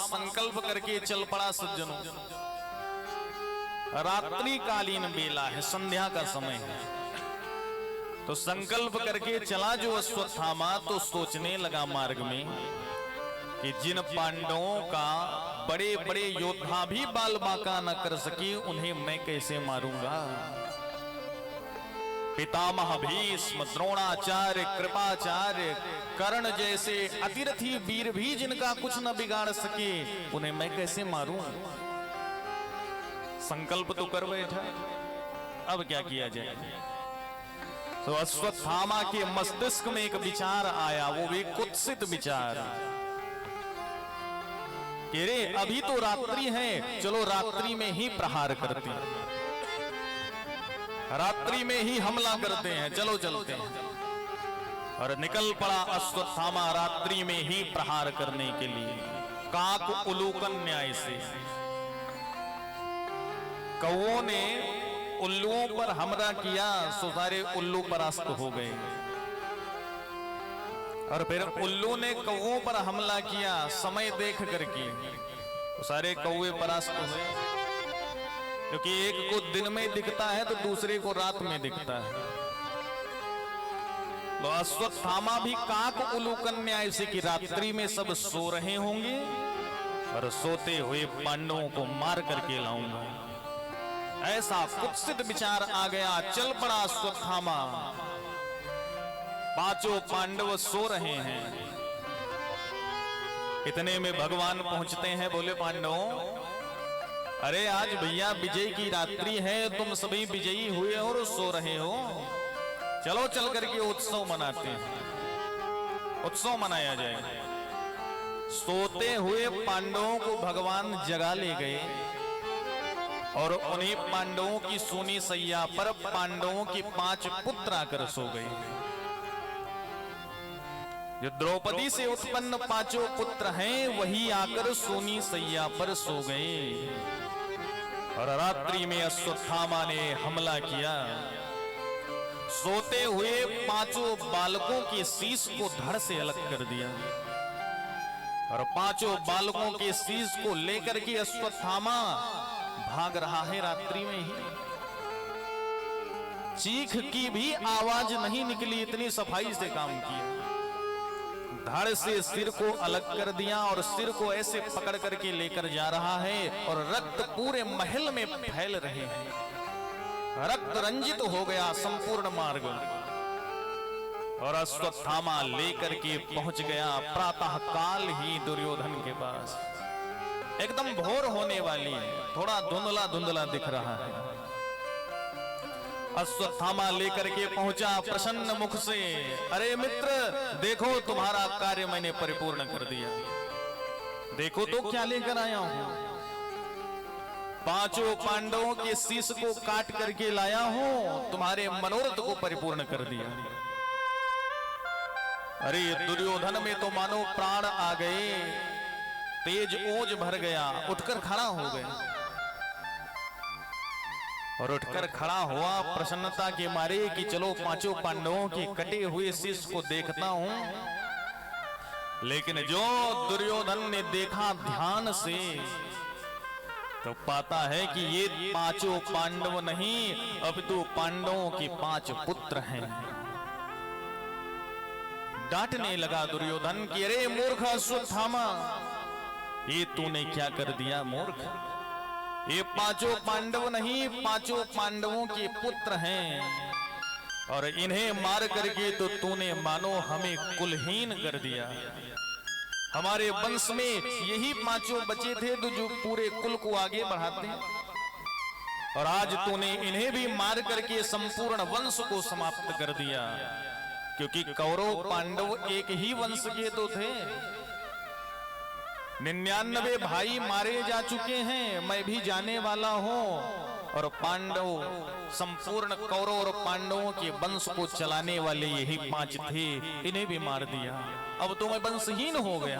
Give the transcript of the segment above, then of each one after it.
संकल्प करके चल पड़ा सज्जनों। रात्रि कालीन बेला है, संध्या का समय है, तो संकल्प करके चला जो अश्वत्थामा, तो सोचने लगा मार्ग में कि जिन पांडवों का बड़े बड़े योद्धा भी बाल बांका न कर सके, उन्हें मैं कैसे मारूंगा। पितामह भीष्म, द्रोणाचार्य, कृपाचार्य, कर्ण जैसे अतिरथी वीर भी जिनका कुछ न बिगाड़ सके, उन्हें मैं कैसे मारूं। संकल्प तो कर बैठा, अब क्या किया जाए। तो अश्वत्थामा के मस्तिष्क में एक विचार आया, वो भी कुत्सित विचार कि रे अभी तो रात्रि है, चलो रात्रि में ही प्रहार करते हैं, रात्रि में ही हमला करते हैं, चलो चलते हैं। और निकल पड़ा अश्वत्थामा रात्रि में ही प्रहार करने के लिए। काक उलूकन न्याय से कौओं ने उल्लुओं पर हमला किया, सो सारे उल्लू परास्त हो गए। और फिर उल्लू ने कौओं पर हमला किया, समय देख करके तो सारे कौवे परास्त हो गए, क्योंकि एक को दिन में दिखता है तो दूसरे को रात में दिखता है। तो अश्वत्थामा भी काक उलूकन न्याय से कि रात्रि में सब सो रहे होंगे और सोते हुए पांडवों को मार करके लाऊंगा। ऐसा कुत्सित विचार आ गया, चल पड़ा अश्वत्थामा। पांचों पांडव सो रहे हैं, इतने में भगवान पहुंचते हैं, बोले पांडवों अरे आज भैया विजय की रात्रि है, तुम सभी विजयी हुए हो और सो रहे हो, चलो चल करके उत्सव मनाते हैं, उत्सव मनाया जाए। सोते हुए पांडवों को भगवान जगा ले गए और उन्हीं पांडवों की सोनी सैया पर पांडवों की 5 पुत्र आकर सो गए। जो द्रौपदी से उत्पन्न 5 पुत्र हैं, वही आकर सोनी सैया पर सो गए। और रात्रि में अश्वत्थामा ने हमला किया, सोते हुए 5 बालकों के शीश को धड़ से अलग कर दिया और 5 बालकों के शीश को लेकर के अश्वत्थामा भाग रहा है। रात्रि में ही चीख की भी आवाज नहीं निकली, इतनी सफाई से काम किया। धड़ से सिर को अलग कर दिया और सिर को ऐसे पकड़ करके लेकर जा रहा है और रक्त पूरे महल में फैल रहे हैं, रक्त रंजित हो गया संपूर्ण मार्ग। और अश्वत्थामा लेकर के पहुंच गया प्रातः काल ही दुर्योधन के पास। एकदम भोर होने वाली है, थोड़ा धुंधला धुंधला दिख रहा है। अश्वत्थामा लेकर के पहुंचा प्रसन्न मुख से, अरे मित्र देखो तुम्हारा कार्य मैंने परिपूर्ण कर दिया, देखो तो क्या लेकर आया हूं, 5 पांडवों के शीश को काट करके लाया हूं, तुम्हारे मनोरथ को परिपूर्ण कर दिया। अरे दुर्योधन में तो मानो प्राण आ गए, तेज ओज भर गया, उठकर खड़ा हो गए। और उठकर खड़ा हुआ प्रसन्नता के मारे कि चलो 5 पांडवों के कटे हुए शीश को देखता हूं। लेकिन जो दुर्योधन ने देखा ध्यान से तो पाता है कि ये 5 पांडव नहीं, अब तो पांडवों के 5 पुत्र हैं। डांटने लगा दुर्योधन कि अरे मूर्ख अश्वत्थामा, ये तूने क्या कर दिया मूर्ख, ये 5 पांडव नहीं 5 पांडवों के पुत्र हैं और इन्हें मार करके तो तूने मानो हमें कुलहीन कर दिया। हमारे वंश में यही 5 बचे थे तो जो पूरे कुल को आगे बढ़ाते, और आज तूने इन्हें भी मार करके संपूर्ण वंश को समाप्त कर दिया, क्योंकि कौरव पांडव एक ही वंश के तो थे। 99 भाई मारे जा चुके हैं, मैं भी जाने वाला हूं, और पांडव संपूर्ण कौरव और पांडवों के वंश को चलाने वाले यही 5 थे, इन्हें भी मार दिया, अब तो मैं वंशहीन हो गया।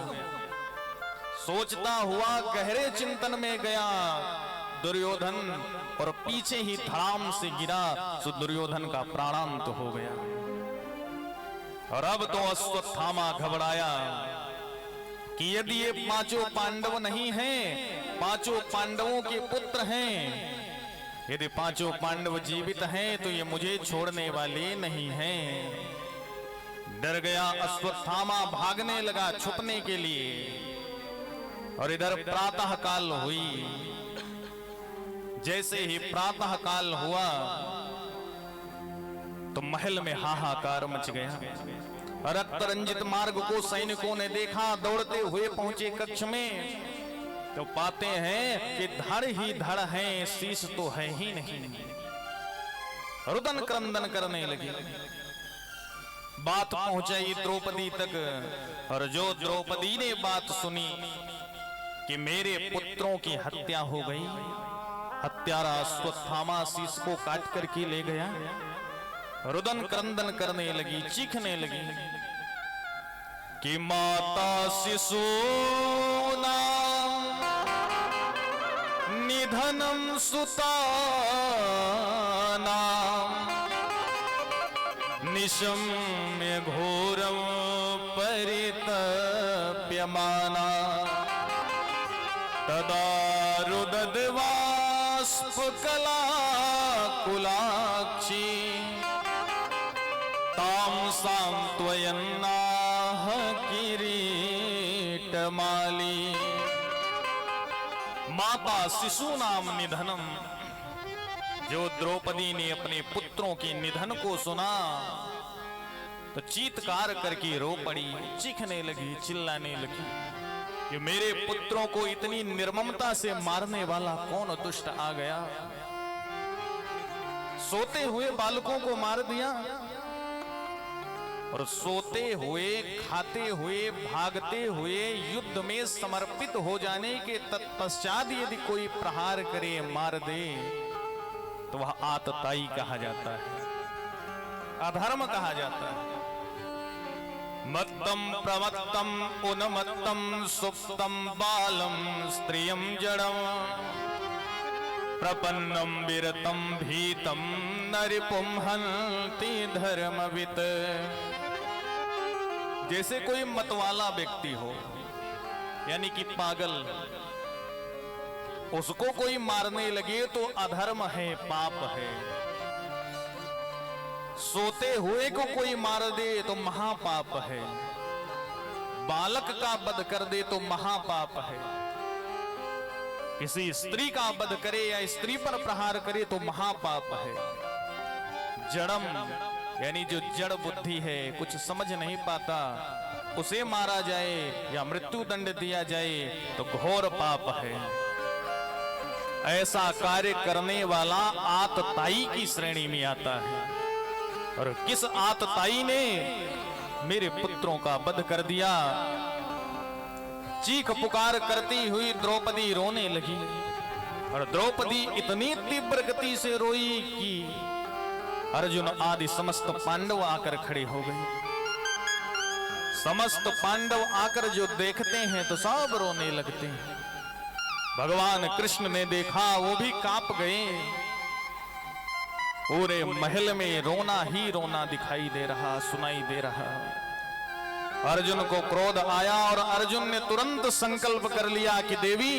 सोचता हुआ गहरे चिंतन में गया दुर्योधन और पीछे ही धड़ाम से गिरा, तो दुर्योधन का प्राणांत हो गया। और अब तो अश्वत्थामा घबराया कि यदि ये पांचों पांडव नहीं हैं, पांचों पांडवों के पुत्र हैं, यदि पांचों पांडव जीवित हैं तो ये मुझे छोड़ने वाले नहीं हैं। डर गया अश्वत्थामा, भागने लगा छुपने के लिए। और इधर प्रातः काल हुई। जैसे ही प्रातः काल हुआ तो महल में हाहाकार मच गया। रक्त रंजित मार्ग को सैनिकों ने देखा, दौड़ते हुए पहुंचे कक्ष में तो पाते हैं कि धड़ ही धड़ है, शीश तो है ही नहीं। रुदन क्रंदन करने लगी। बात पहुंचाई द्रौपदी तक, और जो द्रौपदी ने बात सुनी कि मेरे पुत्रों की हत्या हो गई, हत्यारा अश्वत्थामा शीश को काट करके ले गया, रुदन क्रंदन करने लगी, चीखने लगी कि माता शिशु निधनम सुतानाम निशम्य घोरम परितप्यमाना तदा रुदद्वास्पकला कुलाक्षी ताम सांत्वयन्नाह किरीटमाली। माता शिशु नाम निधनम। जो द्रौपदी ने अपने पुत्रों के निधन को सुना तो चीत्कार करके रो पड़ी, चीखने लगी, चिल्लाने लगी कि मेरे पुत्रों को इतनी निर्ममता से मारने वाला कौन दुष्ट आ गया। सोते हुए बालकों को मार दिया, और सोते हुए, खाते हुए, भागते हुए, युद्ध में समर्पित हो जाने के तत्पश्चात यदि कोई प्रहार करे, मार दे, तो वह आतताई कहा जाता है, अधर्म कहा जाता है। मत्तम प्रमत्तम उन्मत्तम सुप्तम बालम स्त्रियम जड़म प्रपन्नम विरतम भीतम नरिपुम हन्ति धर्मवित। जैसे कोई मतवाला व्यक्ति हो, यानी कि पागल, उसको कोई मारने लगे तो अधर्म है, पाप है। सोते हुए को कोई मार दे तो महापाप है। बालक का वध कर दे तो महापाप है। किसी स्त्री का वध करे या स्त्री पर प्रहार करे तो महापाप है। जड़म यानी जो जड़ बुद्धि है, कुछ समझ नहीं पाता, उसे मारा जाए या मृत्यु दंड दिया जाए तो घोर पाप है। ऐसा कार्य करने वाला आतताई की श्रेणी में आता है। और किस आतताई ने मेरे पुत्रों का वध कर दिया। चीख पुकार करती हुई द्रौपदी रोने लगी, और द्रौपदी इतनी तीव्र गति से रोई कि अर्जुन आदि समस्त पांडव आकर खड़े हो गए। समस्त पांडव आकर जो देखते हैं तो सब रोने लगते हैं। भगवान कृष्ण ने देखा, वो भी कांप गए। पूरे महल में रोना ही रोना दिखाई दे रहा, सुनाई दे रहा। अर्जुन को क्रोध आया और अर्जुन ने तुरंत संकल्प कर लिया कि देवी,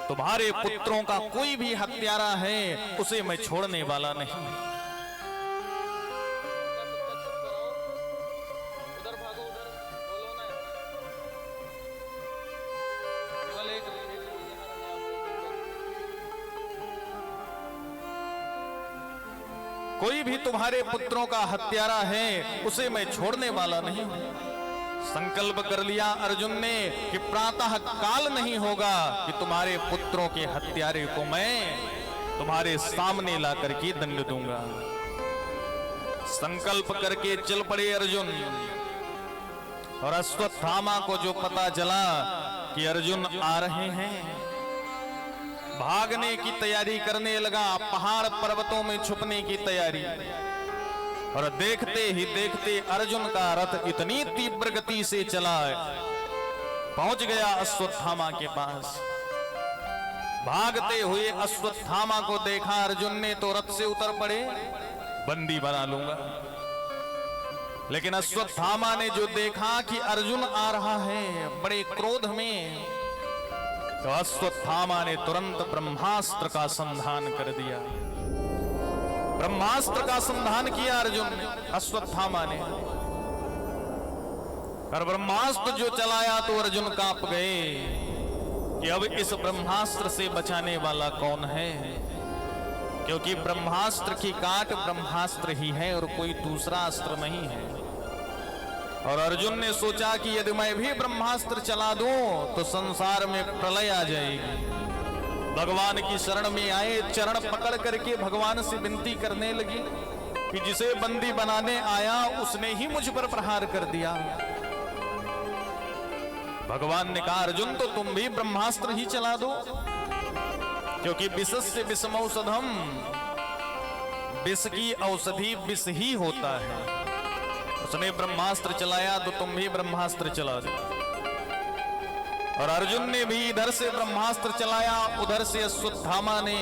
तुम्हारे पुत्रों का कोई भी हत्यारा है, उसे मैं छोड़ने वाला नहीं। कोई भी तुम्हारे पुत्रों का हत्यारा है, उसे मैं छोड़ने वाला नहीं। संकल्प कर लिया अर्जुन ने कि प्रातः काल नहीं होगा कि तुम्हारे पुत्रों के हत्यारे को मैं तुम्हारे सामने ला करके दंड दूंगा। संकल्प करके चल पड़े अर्जुन। और अश्वत्थामा को जो पता चला कि अर्जुन आ रहे हैं, भागने की तैयारी करने लगा, पहाड़ पर्वतों में छुपने की तैयारी। और देखते ही देखते अर्जुन का रथ इतनी तीव्र गति से चला, पहुंच गया अश्वत्थामा के पास। भागते हुए अश्वत्थामा को देखा अर्जुन ने तो रथ से उतर पड़े, बंदी बना लूंगा। लेकिन अश्वत्थामा ने जो देखा कि अर्जुन आ रहा है बड़े क्रोध में, तो अश्वत्थामा ने तुरंत ब्रह्मास्त्र का संधान कर दिया। ब्रह्मास्त्र का संधान किया अर्जुन ने, अश्वत्थामा ने। और ब्रह्मास्त्र जो चलाया तो अर्जुन कांप गए कि अब इस ब्रह्मास्त्र से बचाने वाला कौन है, क्योंकि ब्रह्मास्त्र की काट ब्रह्मास्त्र ही है और कोई दूसरा अस्त्र नहीं है। और अर्जुन ने सोचा कि यदि मैं भी ब्रह्मास्त्र चला दूं तो संसार में प्रलय आ जाएगी। भगवान की शरण में आए, चरण पकड़ करके भगवान से विनती करने लगी कि जिसे बंदी बनाने आया उसने ही मुझ पर प्रहार कर दिया। भगवान ने कहा अर्जुन तो तुम भी ब्रह्मास्त्र ही चला दो, क्योंकि विषस्य विषमौषधम, विष की औषधि विष ही होता है। उसने ब्रह्मास्त्र चलाया तो तुम भी ब्रह्मास्त्र चला दो। और अर्जुन ने भी इधर से ब्रह्मास्त्र चलाया, उधर से अश्वत्थामा ने,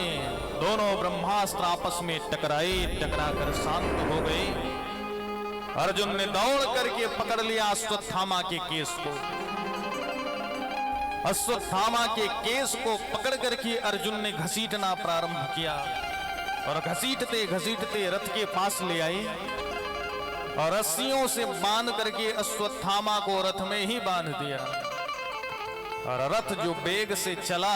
दोनों ब्रह्मास्त्र आपस में टकराए, टकराकर शांत हो गए। अर्जुन ने दौड़ करके पकड़ लिया अश्वत्थामा के केस को। अश्वत्थामा के केस को पकड़ करके अर्जुन ने घसीटना प्रारंभ किया और घसीटते घसीटते रथ के पास ले आए और रस्सियों से बांध करके अश्वत्थामा को रथ में ही बांध दिया। और रथ जो वेग से चला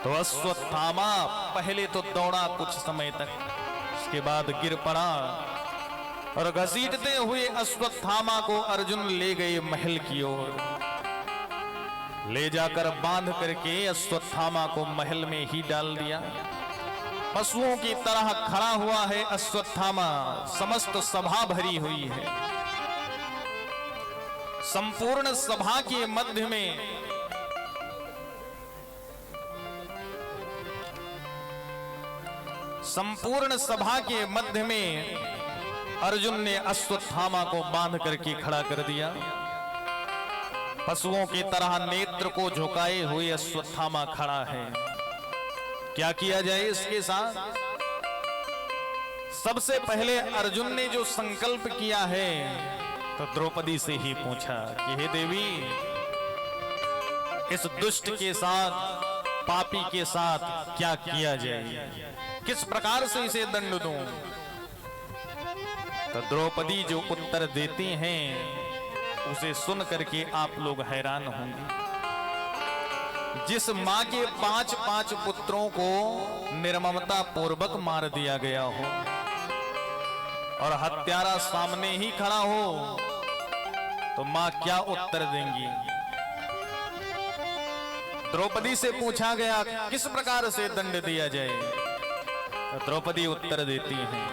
तो अश्वत्थामा पहले तो दौड़ा कुछ समय तक, उसके बाद गिर पड़ा और घसीटते हुए अश्वत्थामा को अर्जुन ले गए महल की ओर। ले जाकर बांध करके अश्वत्थामा को महल में ही डाल दिया। पशुओं की तरह खड़ा हुआ है अश्वत्थामा, समस्त सभा भरी हुई है। संपूर्ण सभा के मध्य में संपूर्ण सभा के मध्य में अर्जुन ने अश्वत्थामा को बांध करके खड़ा कर दिया। पशुओं की तरह नेत्र को झुकाए हुए अश्वत्थामा खड़ा है। क्या किया जाए इसके साथ? सबसे पहले अर्जुन ने जो संकल्प किया है तो द्रौपदी से ही पूछा कि हे देवी, इस दुष्ट के साथ, पापी के साथ क्या किया जाए, किस प्रकार से इसे दंड दूं? तो द्रौपदी जो उत्तर देती हैं उसे सुन करके आप लोग हैरान होंगे। जिस मां के 5 पुत्रों को निर्ममता पूर्वक मार दिया गया हो और हत्यारा सामने ही खड़ा हो तो मां क्या उत्तर देंगी? द्रौपदी से पूछा गया किस प्रकार से दंड दिया जाए, तो द्रौपदी उत्तर देती हैं